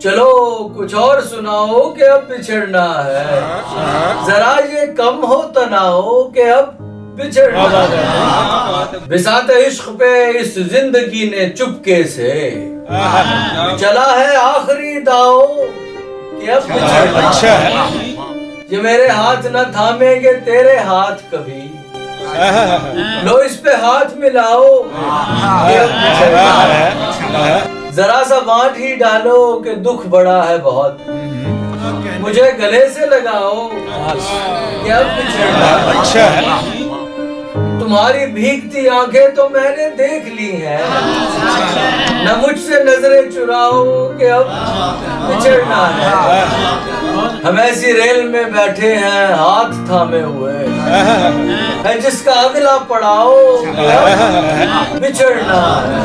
चलो कुछ और सुनाओ कि अब बिछड़ना है, जरा ये कम हो तनाओ कि अब बिछड़ना है। बिसात इश्क पे इस जिंदगी ने चुपके से चला है आखिरी दाव कि अब बिछड़ना है। ये मेरे हाथ न थामेंगे तेरे हाथ कभी, लो इस पे हाथ मिलाओ कि अब बिछड़ना है। जरा सा बांट ही डालो कि दुख बड़ा है बहुत, मुझे गले से लगाओ कि अब बिछड़ना है। तुम्हारी भीगती आंखें तो मैंने देख ली हैं, न मुझसे नजरें चुराओ कि अब बिछड़ना है। हम ऐसी रेल में बैठे हैं हाथ थामे हुए, है जिसका अगला पड़ाओ बिछड़ना है।